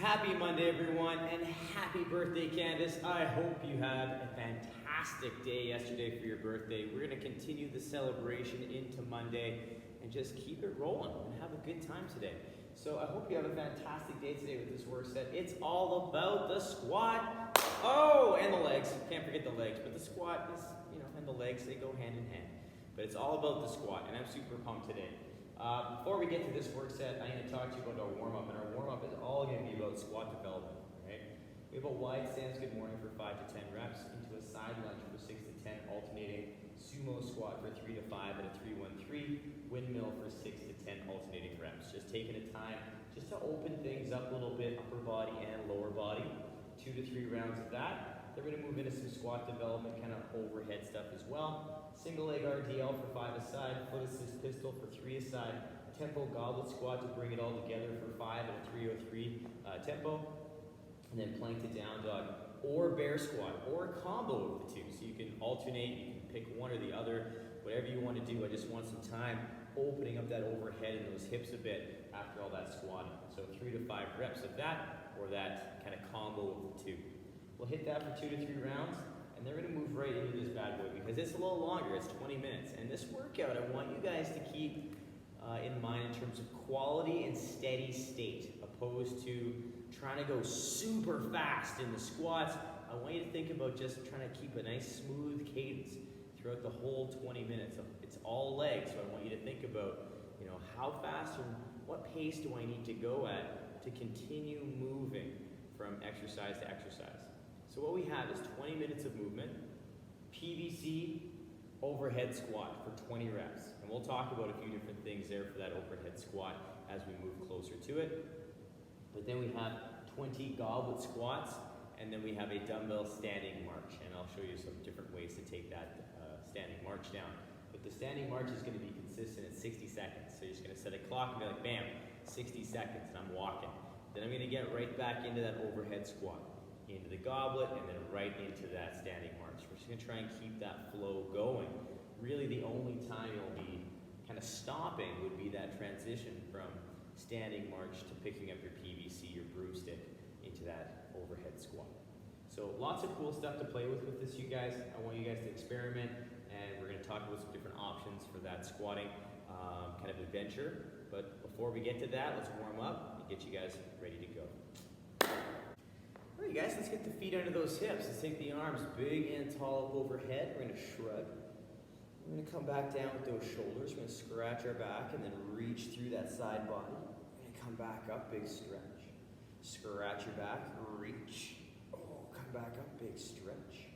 Happy Monday, everyone, and happy birthday, Candice. I hope you had a fantastic day yesterday for your birthday. We're going to continue the celebration into Monday and just keep it rolling and have a good time today. So I hope you have a fantastic day today with this work set. It's all about the squat. Oh, and the legs. Can't forget the legs, but the squat is, and the legs, they go hand in hand. But it's all about the squat, and I'm super pumped today. Before we get to this work set, I'm going to talk to you about our warm-up, and our warm-up is all going to be about squat development, right? We have a wide stance good morning for 5 to 10 reps, into a side lunge for 6 to 10, alternating sumo squat for 3 to 5 at a 3-1-3, windmill for 6 to 10, alternating reps. Just taking the time just to open things up a little bit, upper body and lower body. 2 to 3 rounds of that. Then we're going to move into some squat development, kind of overhead stuff as well. Single leg RDL for 5 aside, foot assist pistol for 3 aside, tempo goblet squat to bring it all together for 5 at a 303 tempo, and then plank to down dog, or bear squat, or a combo of the two. So you can alternate, you can pick one or the other, whatever you want to do. I just want some time opening up that overhead and those hips a bit after all that squatting. So 3 to 5 reps of that, or that kind of combo of the two. We'll hit that for 2 to 3 rounds. And they're going to move right into this bad boy because it's a little longer. It's 20 minutes. And this workout, I want you guys to keep in mind in terms of quality and steady state, opposed to trying to go super fast in the squats. I want you to think about just trying to keep a nice smooth cadence throughout the whole 20 minutes. It's all legs, so I want you to think about, how fast and what pace do I need to go at to continue moving from exercise to exercise. So what we have is 20 minutes of movement, PVC overhead squat for 20 reps. And we'll talk about a few different things there for that overhead squat as we move closer to it. But then we have 20 goblet squats, and then we have a dumbbell standing march. And I'll show you some different ways to take that standing march down. But the standing march is going to be consistent at 60 seconds. So you're just going to set a clock and be like, bam, 60 seconds, and I'm walking. Then I'm going to get right back into that overhead squat, into the goblet, and then right into that standing march. We're just going to try and keep that flow going. Really, the only time you'll be kind of stopping would be that transition from standing march to picking up your PVC, your broomstick, into that overhead squat. So lots of cool stuff to play with this, you guys. I want you guys to experiment, and we're going to talk about some different options for that squatting kind of adventure. But before we get to that, let's warm up and get you guys ready to go. All right, guys, let's get the feet under those hips. Let's take the arms big and tall up overhead. We're going to shrug. We're going to come back down with those shoulders. We're going to scratch our back and then reach through that side body. We're going to come back up, big stretch. Scratch your back, reach. Oh, come back up, big stretch.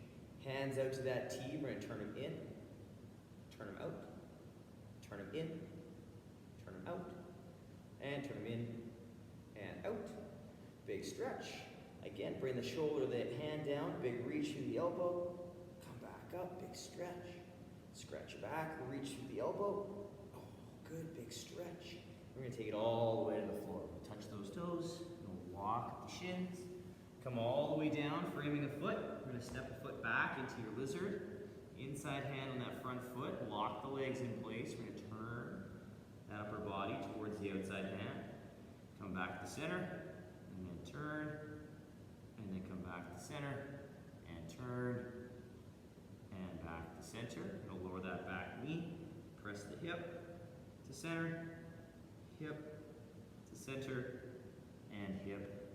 Hands out to that T. We're going to turn them in, turn them out, turn them in, turn them out, and turn them in and out. Big stretch. Again, bring the shoulder, the hand down, big reach through the elbow, come back up, big stretch. Scratch your back, reach through the elbow. Oh, good, big stretch. We're going to take it all the way to the floor. Touch those toes, we'll walk the shins, come all the way down, framing the foot. We're going to step the foot back into your lizard. Inside hand on that front foot, lock the legs in place. We're going to turn that upper body towards the outside hand. Come back to the center, and then turn. And then come back to center, and turn, and back to center. We're going to lower that back knee, press the hip to center, hip to center, and hip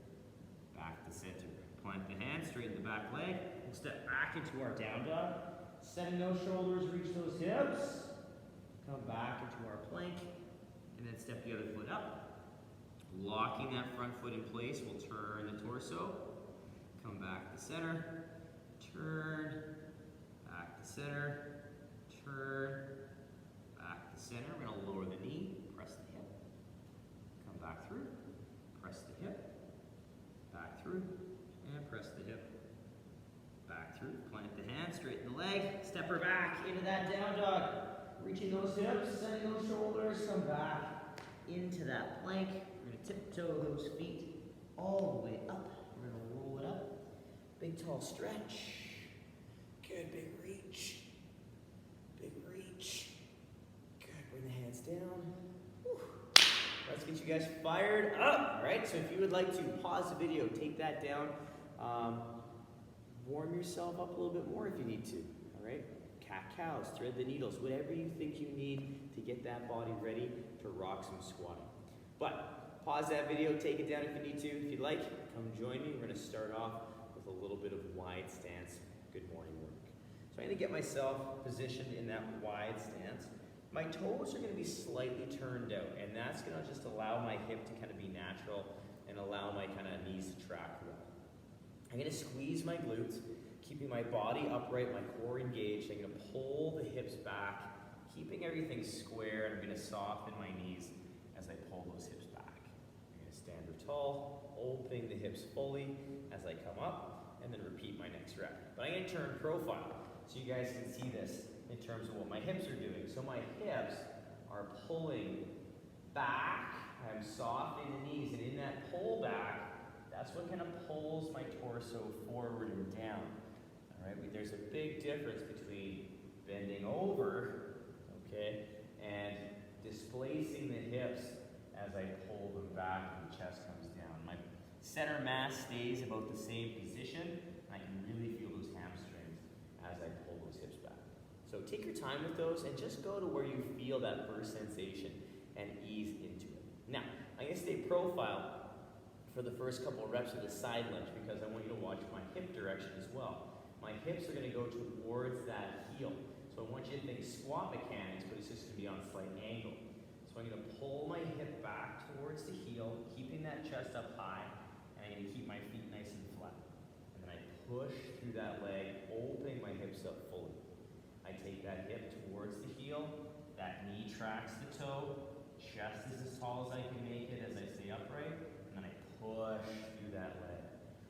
back to center. Plant the hand, straighten the back leg. We'll step back into our down dog. Setting those shoulders, reach those hips. Come back into our plank, and then step the other foot up. Locking that front foot in place, we'll turn the torso. Come back to center, turn, back to center, turn, back to center. We're going to lower the knee, press the hip, come back through, press the hip, back through, and press the hip, back through. Plant the hand, straighten the leg, step her back into that down dog. Reaching those hips, setting those shoulders, come back into that plank. We're going to tiptoe those feet all the way up. We're going to roll it up. Big tall stretch. Good, big reach. Big reach. Good, bring the hands down. Whew. Let's get you you guys fired up. All right, so if you would like to pause the video, take that down, warm yourself up a little bit more if you need to. All right, cat-cows, thread the needles, whatever you think you need to get that body ready to rock some squatting. But pause that video, take it down if you need to. If you'd like, come join me. We're going to start off with a little bit of wide stance good morning work. So I'm going to get myself positioned in that wide stance. My toes are going to be slightly turned out, and that's going to just allow my hip to kind of be natural and allow my kind of knees to track well. I'm going to squeeze my glutes, keeping my body upright, my core engaged. I'm going to pull the hips back, keeping everything square, and I'm going to soften my knees as I pull those hips back. I'm going to stand up tall, opening the hips fully as I come up, and then repeat my next rep. But I'm going to turn profile so you guys can see this in terms of what my hips are doing. So my hips are pulling back, I'm softening the knees, and in that pull back, that's what kind of pulls my torso forward and down. All right, there's a big difference between bending over, okay, and displacing the hips as I pull them back and the chest comes down. My center mass stays about the same position, and I can really feel those hamstrings as I pull those hips back. So take your time with those and just go to where you feel that first sensation and ease into it. Now, I'm going to stay profile for the first couple of reps of the side lunge because I want you to watch my hip direction as well. My hips are going to go towards that heel. So I want you to think squat mechanics, but it's just going to be on a slight angle. So I'm going to pull my hip back towards the heel, keeping that chest up high, and I'm going to keep my feet nice and flat. And then I push through that leg, opening my hips up fully. I take that hip towards the heel, that knee tracks the toe, chest is as tall as I can make it as I stay upright, and then I push through that leg.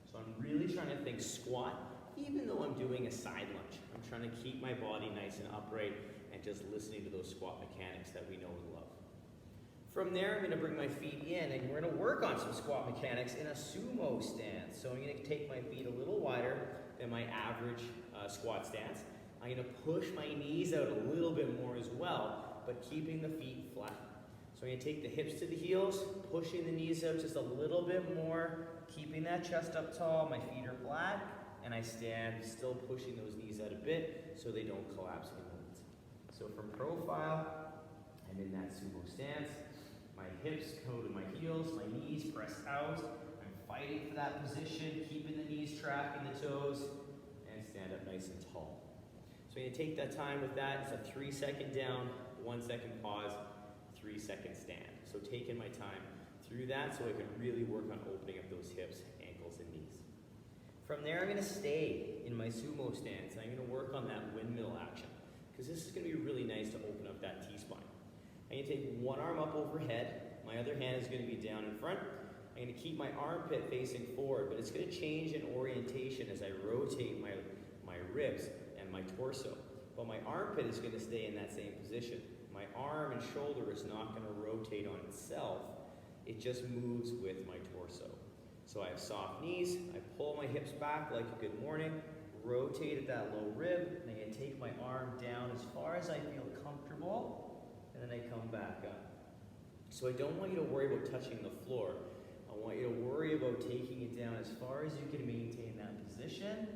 So I'm really trying to think squat, even though I'm doing a side lunge. I'm trying to keep my body nice and upright and just listening to those squat mechanics that we know and love. From there, I'm going to bring my feet in, and we're going to work on some squat mechanics in a sumo stance. So I'm going to take my feet a little wider than my average squat stance. I'm going to push my knees out a little bit more as well, but keeping the feet flat. So I'm going to take the hips to the heels, pushing the knees out just a little bit more, keeping that chest up tall, my feet are flat, and I stand, still pushing those knees out a bit so they don't collapse inwards. So from profile, I'm in that sumo stance. My hips go to my heels, my knees press out. I'm fighting for that position, keeping the knees tracking the toes, and stand up nice and tall. So I'm going to take that time with that. It's a 3-second down, 1-second pause, 3-second stand. So taking my time through that so I can really work on opening up those hips, ankles, and knees. From there, I'm going to stay in my sumo stance. I'm going to work on that windmill action because this is going to be really nice to open up that T-spine. I'm going to take one arm up overhead. My other hand is going to be down in front. I'm going to keep my armpit facing forward, but it's going to change in orientation as I rotate my ribs and my torso. But my armpit is going to stay in that same position. My arm and shoulder is not going to rotate on itself. It just moves with my torso. So I have soft knees. I pull my hips back like a good morning, rotate at that low rib, and I'm going to take my arm down as far as I feel comfortable, and then I come back up. So I don't want you to worry about touching the floor. I want you to worry about taking it down as far as you can maintain that position,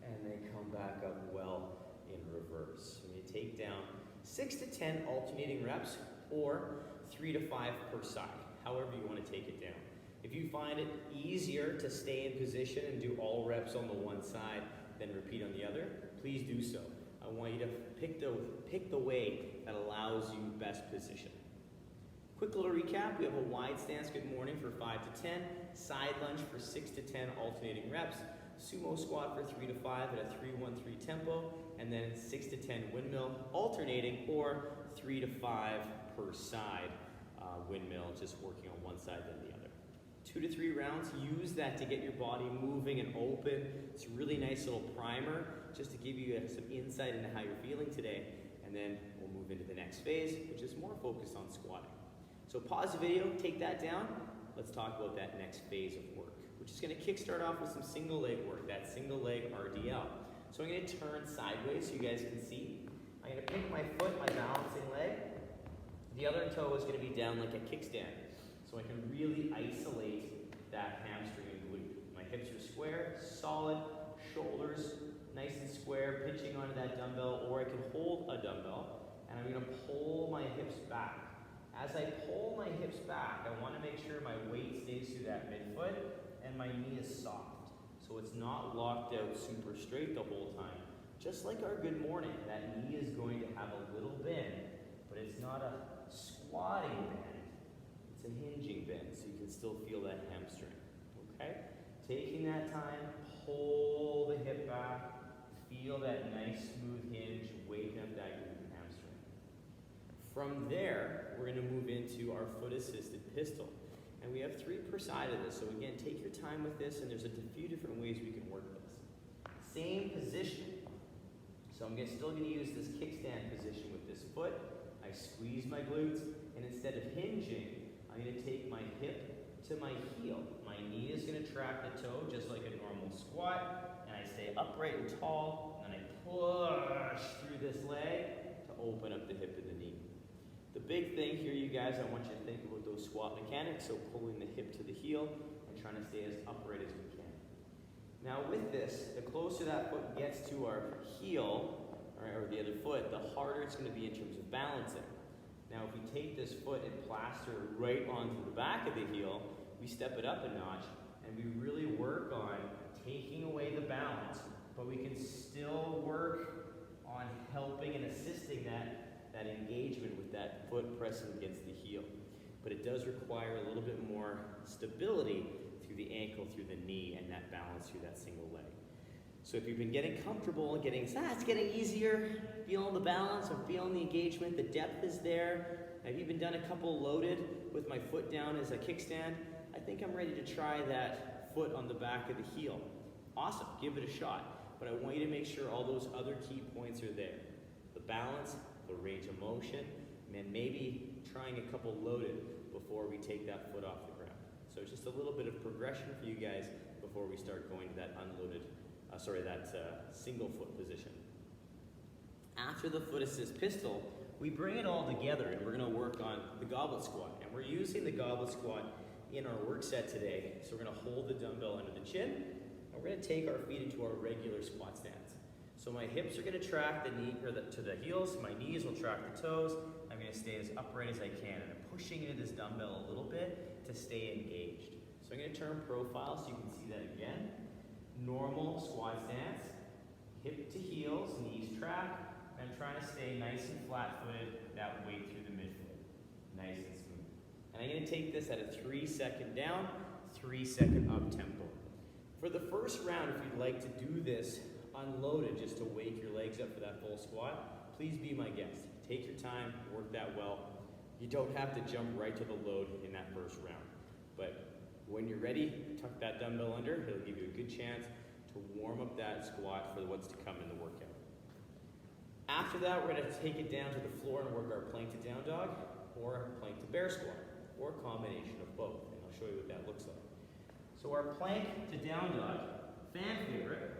and then come back up well in reverse. So you take down 6 to 10 alternating reps, or 3 to 5 per side, however you want to take it down. If you find it easier to stay in position and do all reps on the one side, then repeat on the other, please do so. I want you to pick the way that allows you best position. Quick little recap, we have a wide stance good morning for 5 to 10, side lunge for 6 to 10 alternating reps, sumo squat for 3 to 5 at a 3-1-3 tempo, and then 6 to 10 windmill alternating, or 3 to 5 per side windmill, just working on one side then the other. 2 to 3 rounds, use that to get your body moving and open. It's a really nice little primer just to give you some insight into how you're feeling today, and then we'll move into the next phase, which is more focused on squatting. So pause the video, take that down. Let's talk about that next phase of work, which is going to kickstart off with some single leg work, that single leg RDL. So I'm going to turn sideways so you guys can see. I'm going to pick my foot, my balancing leg. The other toe is going to be down like a kickstand. So I can really isolate that hamstring and glute. My hips are square, solid, shoulders nice and square, pitching onto that dumbbell, or I can hold a dumbbell, and I'm gonna pull my hips back. As I pull my hips back, I wanna make sure my weight stays through that midfoot and my knee is soft. So it's not locked out super straight the whole time. Just like our good morning, that knee is going to have a little bend, but it's not a squatting bend, it's a hinging bend, so you can still feel that hamstring, okay? Taking that time, pull the hip back, feel that nice smooth hinge, waking up that glute and hamstring. From there, we're gonna move into our foot-assisted pistol. And we have 3 per side of this, so again, take your time with this, and there's a few different ways we can work this. Same position. So I'm still gonna use this kickstand position with this foot. I squeeze my glutes, and instead of hinging, I'm gonna take my hip to my heel. My knee is gonna track the toe just like a normal squat, and I stay upright and tall, and I push through this leg to open up the hip and the knee. The big thing here, you guys, I want you to think about those squat mechanics, so pulling the hip to the heel and trying to stay as upright as we can. Now with this, the closer that foot gets to our heel, or the other foot, the harder it's gonna be in terms of balancing. Now if we take this foot and plaster right onto the back of the heel, we step it up a notch, and we really work on taking away the balance, but we can still work on helping and assisting that engagement with that foot pressing against the heel. But it does require a little bit more stability through the ankle, through the knee, and that balance through that single leg. So if you've been getting comfortable and it's getting easier, feeling the balance or feeling the engagement, the depth is there. I've even done a couple loaded with my foot down as a kickstand. I think I'm ready to try that foot on the back of the heel. Awesome, give it a shot. But I want you to make sure all those other key points are there. The balance, the range of motion, and maybe trying a couple loaded before we take that foot off the ground. So just a little bit of progression for you guys before we start going to that unloaded, single foot position. After the foot assist pistol, we bring it all together and we're gonna work on the goblet squat. And we're using the goblet squat in our work set today. So we're gonna hold the dumbbell under the chin, and we're gonna take our feet into our regular squat stance. So my hips are gonna track the knee, to the heels, my knees will track the toes. I'm gonna stay as upright as I can, and I'm pushing into this dumbbell a little bit to stay engaged. So I'm gonna turn profile so you can see that again. Normal squat stance, hip to heels, knees track. I'm trying to stay nice and flat-footed, that weight through the midfoot, nice and smooth. And I'm gonna take this at a 3-second down, 3-second up tempo. For the first round, if you'd like to do this unloaded just to wake your legs up for that full squat, please be my guest. Take your time, work that well. You don't have to jump right to the load in that first round. But when you're ready, tuck that dumbbell under. It'll give you a good chance to warm up that squat for what's to come in the workout. After that, we're gonna take it down to the floor and work our plank to down dog, or plank to bear squat, or a combination of both. And I'll show you what that looks like. So our plank to down dog, fan favorite,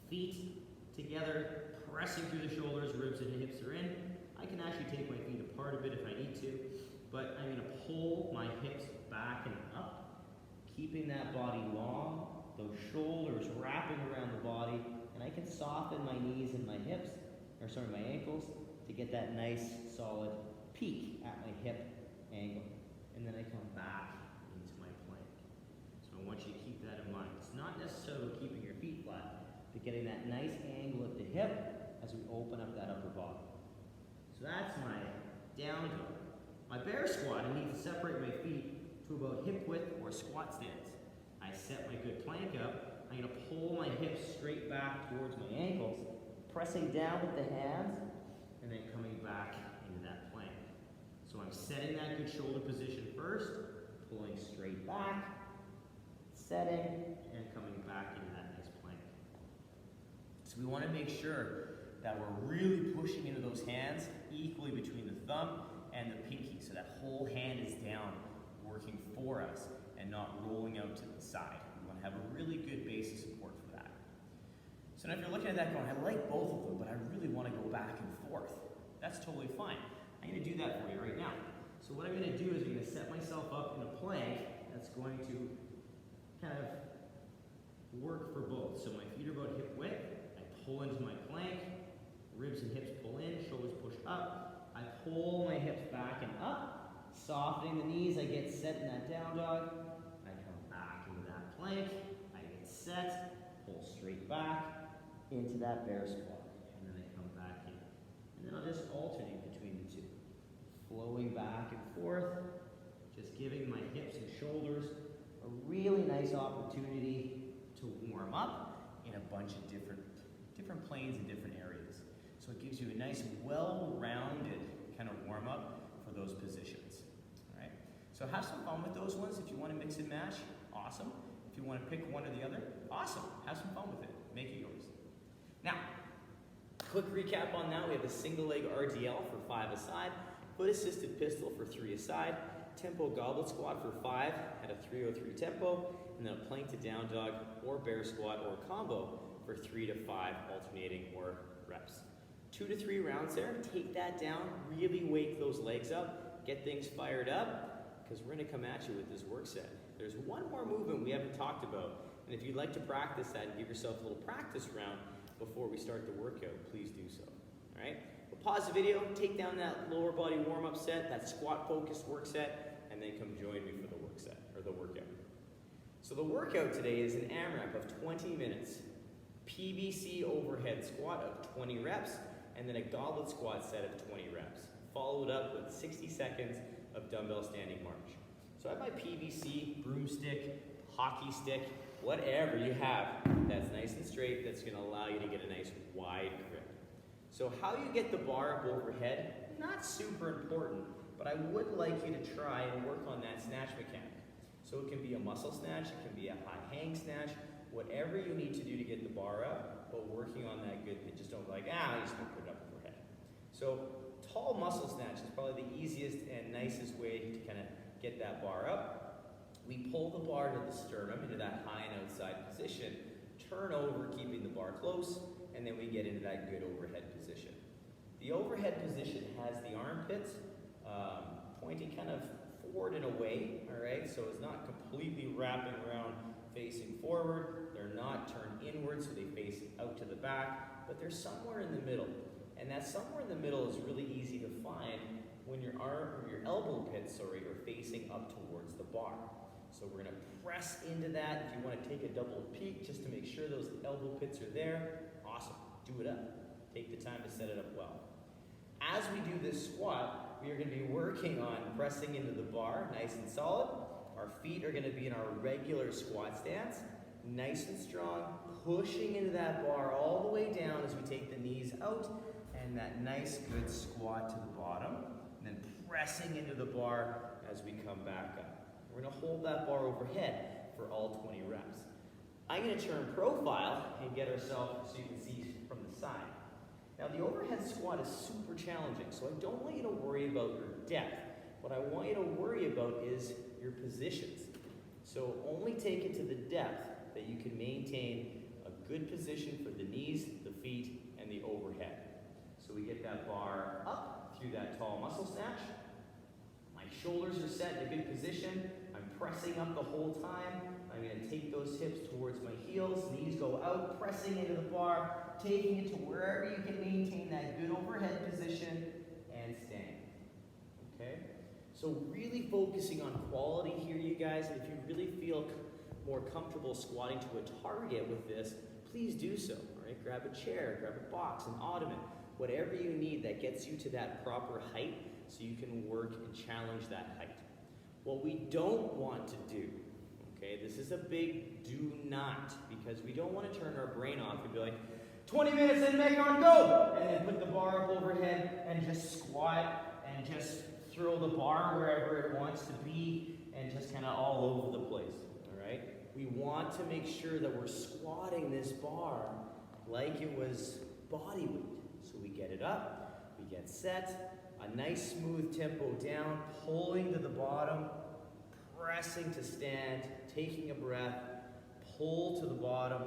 feet together, pressing through the shoulders, ribs and hips are in. I can actually take my feet apart a bit if I need to, but I'm gonna pull my hips back and up, keeping that body long, those shoulders wrapping around the body, and I can soften my knees and my hips, my ankles, to get that nice solid peak at my hip angle. And then I come back into my plank. So I want you to keep that in mind. It's not necessarily keeping your feet flat, but getting that nice angle at the hip as we open up that upper body. So that's my down dog. My bear squat, I need to separate my feet to about hip width or squat stance. I set my good plank up. I'm gonna pull my hips straight back towards my ankles, pressing down with the hands, and then coming back into that plank. So I'm setting that good shoulder position first, pulling straight back, setting, and coming back into that nice plank. So we want to make sure that we're really pushing into those hands equally between the thumb and the pinky, so that whole hand is down, working for us, and not rolling out to the side. We want to have a really good base of support for that. So now if you're looking at that going, I like both of them, but I really want to go back and forth. That's totally fine. I'm going to do that for you right now. So what I'm going to do is I'm going to set myself up in a plank that's going to kind of work for both. So my feet are about hip width. I pull into my plank, ribs and hips pull in, shoulders push up. I pull my hips back and up, softening the knees. I get set in that down dog. I come back into that plank. I get set, pull straight back into that bear squat, and then I come back in. And then I'll just alternate between the two, flowing back and forth, just giving my hips and shoulders a really nice opportunity to warm up in a bunch of different planes and different areas. So it gives you a nice, well-rounded kind of warm-up for those positions. All right? So have some fun with those ones. If you want to mix and match, awesome. If you want to pick one or the other, awesome. Have some fun with it. Make it yours. Now, quick recap on that. We have a single leg RDL for 5 aside, foot assisted pistol for 3 aside, tempo goblet squat for 5 at a 303 tempo, and then a plank to down dog or bear squat or combo for 3 to 5 alternating or reps. 2 to 3 rounds there. Take that down, really wake those legs up, get things fired up, because we're going to come at you with this work set. There's one more movement we haven't talked about, and if you'd like to practice that and give yourself a little practice round before we start the workout, please do so. All right? We'll pause the video, take down that lower body warm-up set, that squat-focused work set, and then come join me for the work set, or the workout. So the workout today is an AMRAP of 20 minutes, PVC overhead squat of 20 reps, and then a goblet squat set of 20 reps, followed up with 60 seconds of dumbbell standing march. So I have my PVC, broomstick, hockey stick, whatever you have that's nice and straight, that's going to allow you to get a nice wide grip. So how you get the bar up overhead, not super important, but I would like you to try and work on that snatch mechanic. So it can be a muscle snatch, it can be a high hang snatch, whatever you need to do to get the bar up, but working on that good thing. Just don't be like, I just don't put it up overhead. So tall muscle snatch is probably the easiest and nicest way to kind of get that bar up. We pull the bar to the sternum into that high and outside position, turn over keeping the bar close, and then we get into that good overhead position. The overhead position has the armpits pointing kind of forward and away, all right? So it's not completely wrapping around facing forward. They're not turned inward, so they face out to the back, but they're somewhere in the middle. And that somewhere in the middle is really easy to find when your elbow pits, are facing up towards the bar. So we're gonna press into that. If you wanna take a double peek just to make sure those elbow pits are there, awesome, do it up. Take the time to set it up well. As we do this squat, we are gonna be working on pressing into the bar, nice and solid. Our feet are gonna be in our regular squat stance, nice and strong, pushing into that bar all the way down as we take the knees out, and that nice good squat to the bottom, and then pressing into the bar as we come back up. We're gonna hold that bar overhead for all 20 reps. I'm gonna turn profile and get ourselves so you can see from the side. Now the overhead squat is super challenging, so I don't want you to worry about your depth. What I want you to worry about is your positions. So only take it to the depth that you can maintain a good position for the knees, the feet, and the overhead. So we get that bar up through that tall muscle snatch. My shoulders are set in a good position. I'm pressing up the whole time. I'm going to take those hips towards my heels, knees go out, pressing into the bar, taking it to wherever you can maintain that good overhead position, and staying. Okay? So really focusing on quality here, you guys, and if you really feel more comfortable squatting to a target with this, please do so. All right? Grab a chair, grab a box, an ottoman, whatever you need that gets you to that proper height so you can work and challenge that height. What we don't want to do, okay, this is a big do not, because we don't want to turn our brain off and be like, 20 minutes and make on go, and then put the bar up overhead and just squat and just throw the bar wherever it wants to be and just kind of all over the place, all right? We want to make sure that we're squatting this bar like it was body weight. So we get it up, we get set, a nice smooth tempo down, pulling to the bottom, pressing to stand, taking a breath, pull to the bottom,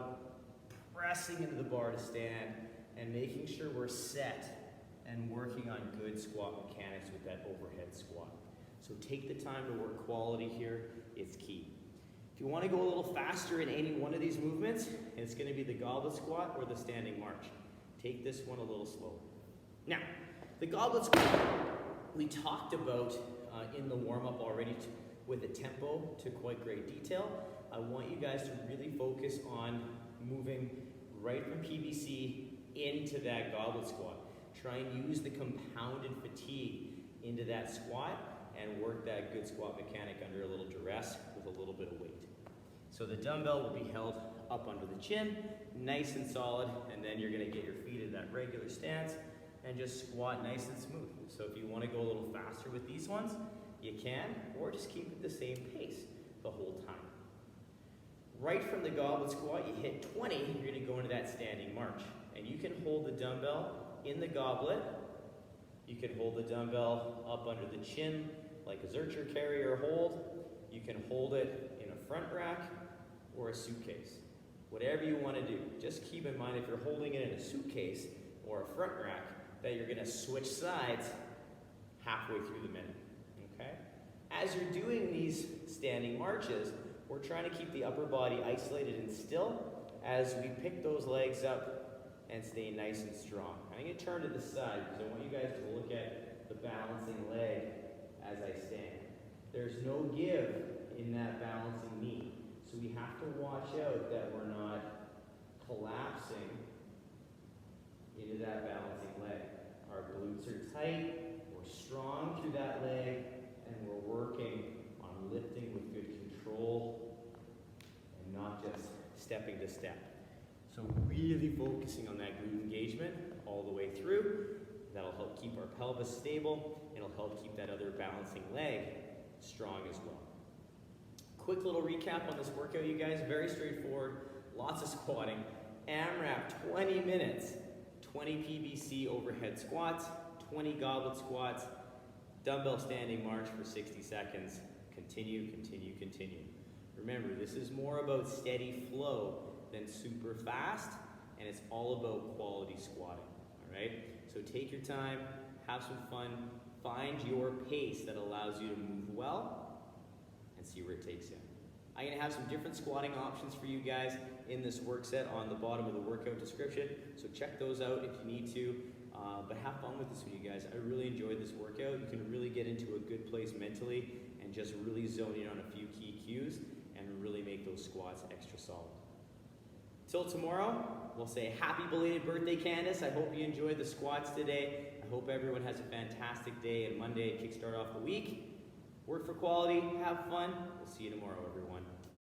pressing into the bar to stand, and making sure we're set and working on good squat mechanics with that overhead squat. So take the time to work quality here, it's key. If you want to go a little faster in any one of these movements, it's going to be the goblet squat or the standing march. Take this one a little slower. Now, the goblet squat, we talked about in the warm-up already with the tempo to quite great detail. I want you guys to really focus on moving right from PVC into that goblet squat. Try and use the compounded fatigue into that squat and work that good squat mechanic under a little duress with a little bit of weight. So the dumbbell will be held up under the chin, nice and solid, and then you're gonna get your feet in that regular stance and just squat nice and smooth. So if you wanna go a little faster with these ones, you can, or just keep it the same pace the whole time. Right from the goblet squat, you hit 20, you're gonna go into that standing march. And you can hold the dumbbell in the goblet. You can hold the dumbbell up under the chin like a Zercher carrier hold. You can hold it in a front rack or a suitcase. Whatever you want to do. Just keep in mind if you're holding it in a suitcase or a front rack that you're going to switch sides halfway through the minute. Okay? As you're doing these standing marches, we're trying to keep the upper body isolated and still as we pick those legs up and stay nice and strong. I'm going to turn to the side because I want you guys to look at the balancing leg as I stand. There's no give in that balancing knee. So we have to watch out that we're not collapsing into that balancing leg. Our glutes are tight, we're strong through that leg, and we're working on lifting with good control and not just stepping to step. So really focusing on that glute engagement all the way through. That'll help keep our pelvis stable, and it'll help keep that other balancing leg strong as well. Quick little recap on this workout, you guys. Very straightforward, lots of squatting. AMRAP, 20 minutes, 20 PVC overhead squats, 20 goblet squats, dumbbell standing march for 60 seconds. Continue, continue, continue. Remember, this is more about steady flow than super fast, and it's all about quality squatting, all right? So take your time, have some fun, find your pace that allows you to move well, and see where it takes you. I'm going to have some different squatting options for you guys in this work set on the bottom of the workout description, so check those out if you need to, but have fun with this one, you guys. I really enjoyed this workout. You can really get into a good place mentally and just really zone in on a few key cues and really make those squats extra solid. Till tomorrow, we'll say happy belated birthday, Candice. I hope you enjoyed the squats today. I hope everyone has a fantastic day and Monday kickstart off the week. Work for quality, have fun. We'll see you tomorrow, everyone.